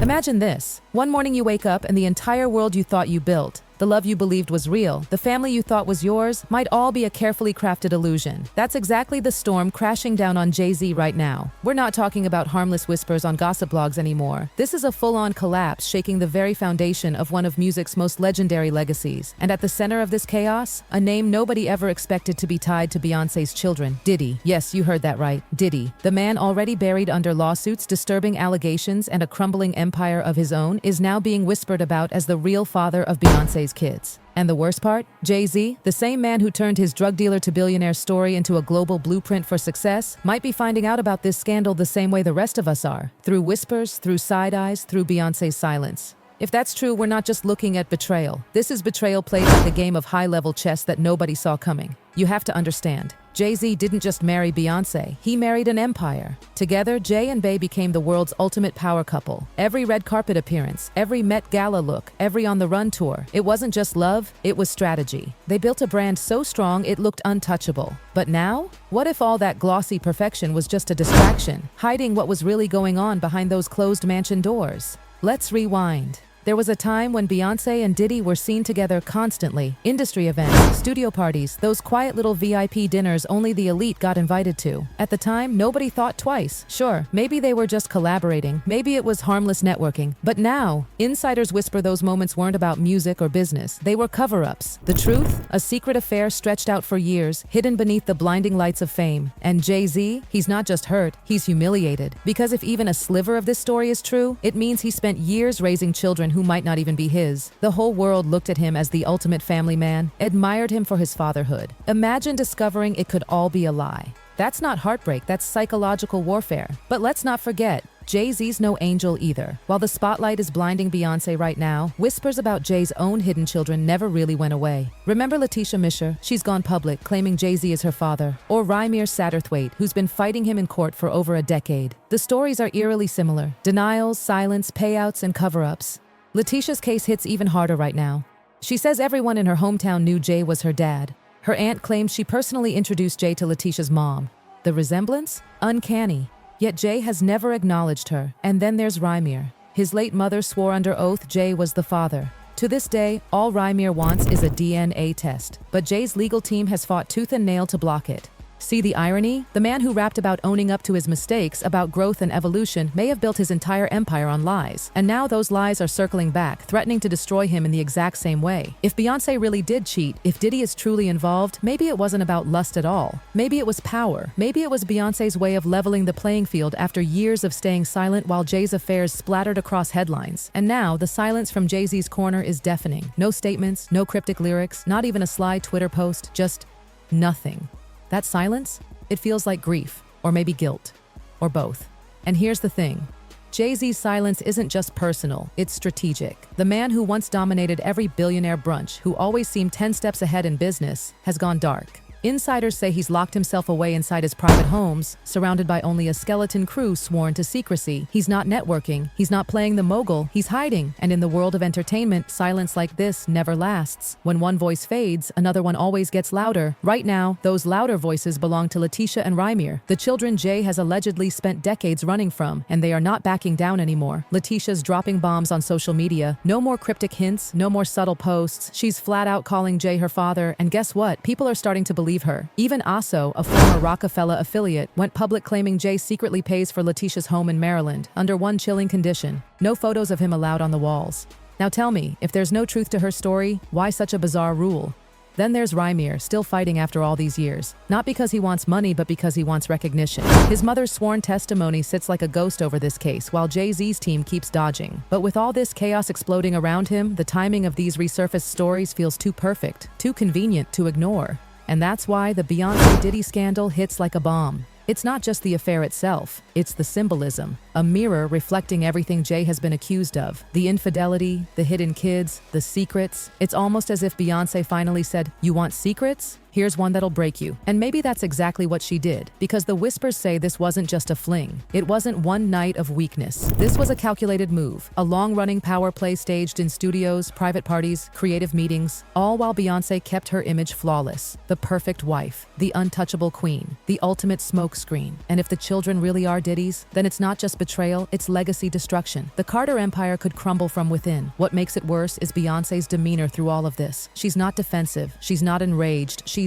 Imagine this. One morning you wake up and the entire world you thought you built, the love you believed was real, the family you thought was yours, might all be a carefully crafted illusion. That's exactly the storm crashing down on Jay Z right now. We're not talking about harmless whispers on gossip blogs anymore. This is a full-on collapse shaking the very foundation of one of music's most legendary legacies. And at the center of this chaos, a name nobody ever expected to be tied to Beyoncé's children, Diddy. Yes, you heard that right, Diddy. The man already buried under lawsuits, disturbing allegations, and a crumbling empire of his own is now being whispered about as the real father of Beyoncé's kids. And the worst part? Jay Z, the same man who turned his drug dealer to billionaire story into a global blueprint for success, might be finding out about this scandal the same way the rest of us are. Through whispers, through side eyes, through Beyoncé's silence. If that's true, we're not just looking at betrayal. This is betrayal played like a game of high-level chess that nobody saw coming. You have to understand. Jay Z didn't just marry Beyoncé, he married an empire. Together, Jay and Bey became the world's ultimate power couple. Every red carpet appearance, every Met Gala look, every On the Run tour, it wasn't just love, it was strategy. They built a brand so strong it looked untouchable. But now? What if all that glossy perfection was just a distraction, hiding what was really going on behind those closed mansion doors? Let's rewind. There was a time when Beyoncé and Diddy were seen together constantly. Industry events, studio parties, those quiet little VIP dinners only the elite got invited to. At the time, nobody thought twice. Sure, maybe they were just collaborating, maybe it was harmless networking. But now, insiders whisper those moments weren't about music or business. They were cover-ups. The truth? A secret affair stretched out for years, hidden beneath the blinding lights of fame. And Jay Z? He's not just hurt, he's humiliated. Because if even a sliver of this story is true, it means he spent years raising children who might not even be his. The whole world looked at him as the ultimate family man, admired him for his fatherhood. Imagine discovering it could all be a lie. That's not heartbreak, that's psychological warfare. But let's not forget, Jay Z's no angel either. While the spotlight is blinding Beyoncé right now, whispers about Jay's own hidden children never really went away. Remember Letitia Misher? She's gone public, claiming Jay Z is her father. Or Rymir Satterthwaite, who's been fighting him in court for over a decade. The stories are eerily similar. Denials, silence, payouts, and cover-ups. Letitia's case hits even harder right now. She says everyone in her hometown knew Jay was her dad. Her aunt claims she personally introduced Jay to Letitia's mom. The resemblance? Uncanny. Yet Jay has never acknowledged her. And then there's Rymir. His late mother swore under oath Jay was the father. To this day, all Rymir wants is a DNA test. But Jay's legal team has fought tooth and nail to block it. See the irony? The man who rapped about owning up to his mistakes, about growth and evolution, may have built his entire empire on lies. And now those lies are circling back, threatening to destroy him in the exact same way. If Beyoncé really did cheat, if Diddy is truly involved, maybe it wasn't about lust at all. Maybe it was power. Maybe it was Beyoncé's way of leveling the playing field after years of staying silent while Jay's affairs splattered across headlines. And now, the silence from Jay Z's corner is deafening. No statements, no cryptic lyrics, not even a sly Twitter post, just nothing. That silence? It feels like grief, or maybe guilt, or both. And here's the thing. Jay Z's silence isn't just personal, it's strategic. The man who once dominated every billionaire brunch, who always seemed 10 steps ahead in business, has gone dark. Insiders say he's locked himself away inside his private homes, surrounded by only a skeleton crew sworn to secrecy. He's not networking, he's not playing the mogul, he's hiding. And in the world of entertainment, silence like this never lasts. When one voice fades, another one always gets louder. Right now, those louder voices belong to Letitia and Rymir, the children Jay has allegedly spent decades running from, and they are not backing down anymore. Letitia's dropping bombs on social media. No more cryptic hints, no more subtle posts. She's flat out calling Jay her father, and guess what? People are starting to believe her. Even Aso, a former Rockefeller affiliate, went public claiming Jay secretly pays for Letitia's home in Maryland, under one chilling condition: no photos of him allowed on the walls. Now tell me, if there's no truth to her story, why such a bizarre rule? Then there's Rymir, still fighting after all these years. Not because he wants money, but because he wants recognition. His mother's sworn testimony sits like a ghost over this case, while Jay Z's team keeps dodging. But with all this chaos exploding around him, the timing of these resurfaced stories feels too perfect, too convenient to ignore. And that's why the Beyoncé-Diddy scandal hits like a bomb. It's not just the affair itself, it's the symbolism. A mirror reflecting everything Jay has been accused of. The infidelity, the hidden kids, the secrets. It's almost as if Beyoncé finally said, "You want secrets? Here's one that'll break you. And maybe that's exactly what she did, because the whispers say this wasn't just a fling. It wasn't one night of weakness. This was a calculated move, a long-running power play staged in studios, private parties, creative meetings, all while Beyoncé kept her image flawless. The perfect wife, the untouchable queen, the ultimate smokescreen. And if the children really are Diddy's, then it's not just betrayal, it's legacy destruction. The Carter empire could crumble from within. What makes it worse is Beyoncé's demeanor through all of this. She's not defensive, she's not enraged, she's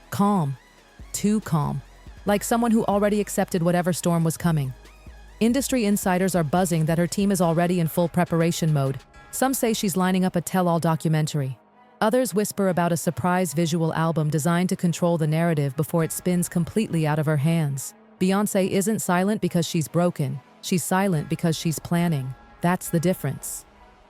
calm. Too calm. Like someone who already accepted whatever storm was coming. Industry insiders are buzzing that her team is already in full preparation mode. Some say she's lining up a tell-all documentary. Others whisper about a surprise visual album designed to control the narrative before it spins completely out of her hands. Beyoncé isn't silent because she's broken. She's silent because she's planning. That's the difference.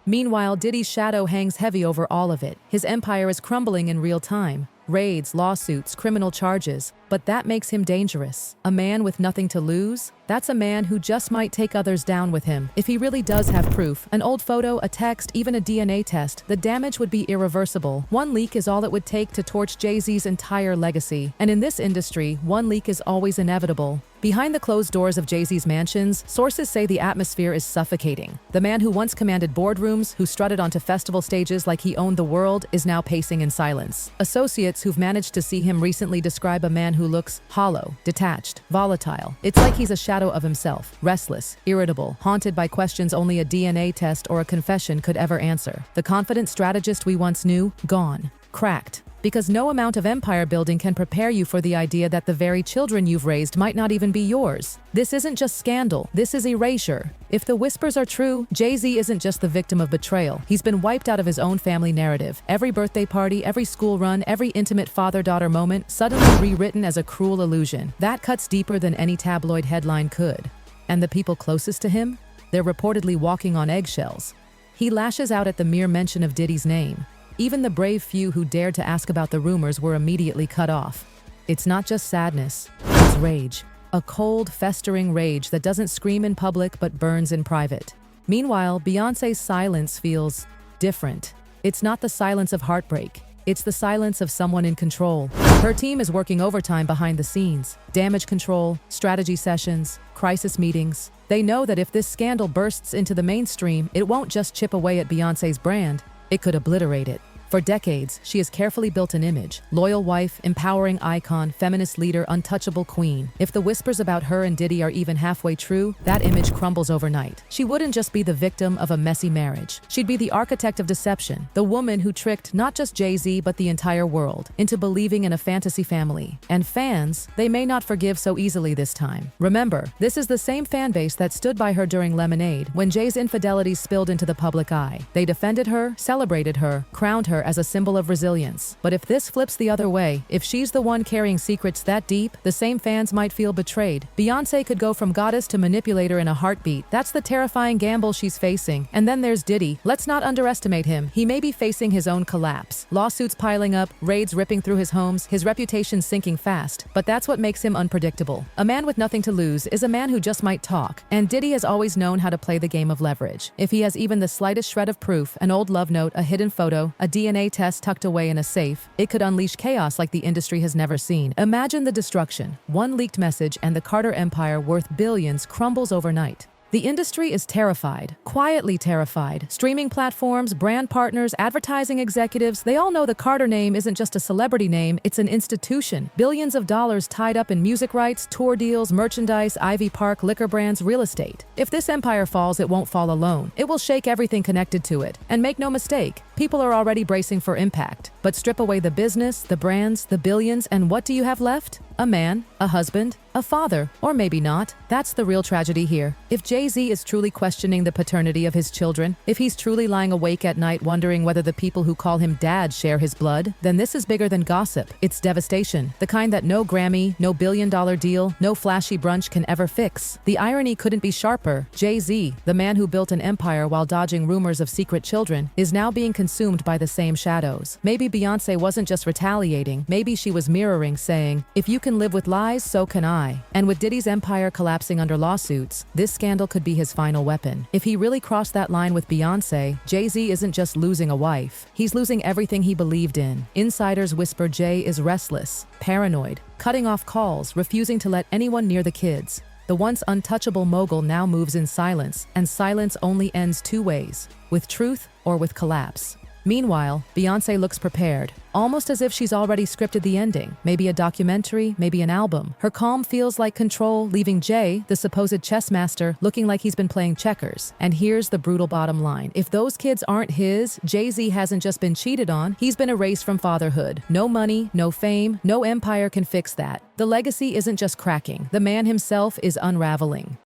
Meanwhile, Diddy's shadow hangs heavy over all of it. His empire is crumbling in real time. Raids, lawsuits, criminal charges. But that makes him dangerous. A man with nothing to lose? That's a man who just might take others down with him. If he really does have proof, an old photo, a text, even a DNA test, the damage would be irreversible. One leak is all it would take to torch Jay Z's entire legacy. And in this industry, one leak is always inevitable. Behind the closed doors of Jay Z's mansions, sources say the atmosphere is suffocating. The man who once commanded boardrooms, who strutted onto festival stages like he owned the world, is now pacing in silence. Associates who've managed to see him recently describe a man who looks hollow, detached, volatile. It's like he's a shadow of himself, restless, irritable, haunted by questions only a DNA test or a confession could ever answer. The confident strategist we once knew, gone, cracked. Because no amount of empire building can prepare you for the idea that the very children you've raised might not even be yours. This isn't just scandal, this is erasure. If the whispers are true, Jay Z isn't just the victim of betrayal. He's been wiped out of his own family narrative. Every birthday party, every school run, every intimate father-daughter moment suddenly rewritten as a cruel illusion. That cuts deeper than any tabloid headline could. And the people closest to him? They're reportedly walking on eggshells. He lashes out at the mere mention of Diddy's name. Even the brave few who dared to ask about the rumors were immediately cut off. It's not just sadness, it's rage. A cold, festering rage that doesn't scream in public but burns in private. Meanwhile, Beyoncé's silence feels different. It's not the silence of heartbreak. It's the silence of someone in control. Her team is working overtime behind the scenes. Damage control, strategy sessions, crisis meetings. They know that if this scandal bursts into the mainstream, it won't just chip away at Beyoncé's brand. It could obliterate it. For decades, she has carefully built an image. Loyal wife, empowering icon, feminist leader, untouchable queen. If the whispers about her and Diddy are even halfway true, that image crumbles overnight. She wouldn't just be the victim of a messy marriage. She'd be the architect of deception, the woman who tricked not just Jay Z but the entire world into believing in a fantasy family. And fans, they may not forgive so easily this time. Remember, this is the same fan base that stood by her during Lemonade when Jay's infidelities spilled into the public eye. They defended her, celebrated her, crowned her as a symbol of resilience. But if this flips the other way, if she's the one carrying secrets that deep, the same fans might feel betrayed. Beyoncé could go from goddess to manipulator in a heartbeat. That's the terrifying gamble she's facing. And then there's Diddy. Let's not underestimate him. He may be facing his own collapse. Lawsuits piling up, raids ripping through his homes, his reputation sinking fast. But that's what makes him unpredictable. A man with nothing to lose is a man who just might talk. And Diddy has always known how to play the game of leverage. If he has even the slightest shred of proof, an old love note, a hidden photo, a DNA test tucked away in a safe, it could unleash chaos like the industry has never seen. Imagine the destruction. One leaked message and the Carter empire worth billions crumbles overnight. The industry is terrified, quietly terrified. Streaming platforms, brand partners, advertising executives, they all know the Carter name isn't just a celebrity name, it's an institution. Billions of dollars tied up in music rights, tour deals, merchandise, Ivy Park, liquor brands, real estate. If this empire falls, it won't fall alone. It will shake everything connected to it. And make no mistake, people are already bracing for impact. But strip away the business, the brands, the billions, and what do you have left? A man, a husband, a father, or maybe not. That's the real tragedy here. If Jay Z is truly questioning the paternity of his children, if he's truly lying awake at night wondering whether the people who call him dad share his blood, then this is bigger than gossip. It's devastation. The kind that no Grammy, no billion-dollar deal, no flashy brunch can ever fix. The irony couldn't be sharper. Jay Z, the man who built an empire while dodging rumors of secret children, is now being consumed by the same shadows. Maybe Beyoncé wasn't just retaliating. Maybe she was mirroring, saying, if you can can live with lies, so can I. And with Diddy's empire collapsing under lawsuits, this scandal could be his final weapon. If he really crossed that line with Beyonce, Jay Z isn't just losing a wife. He's losing everything he believed in. Insiders whisper Jay is restless, paranoid, cutting off calls, refusing to let anyone near the kids. The once untouchable mogul now moves in silence, and silence only ends two ways: with truth or with collapse. Meanwhile, Beyoncé looks prepared, almost as if she's already scripted the ending, maybe a documentary, maybe an album. Her calm feels like control, leaving Jay, the supposed chess master, looking like he's been playing checkers. And here's the brutal bottom line. If those kids aren't his, Jay Z hasn't just been cheated on, he's been erased from fatherhood. No money, no fame, no empire can fix that. The legacy isn't just cracking, the man himself is unraveling.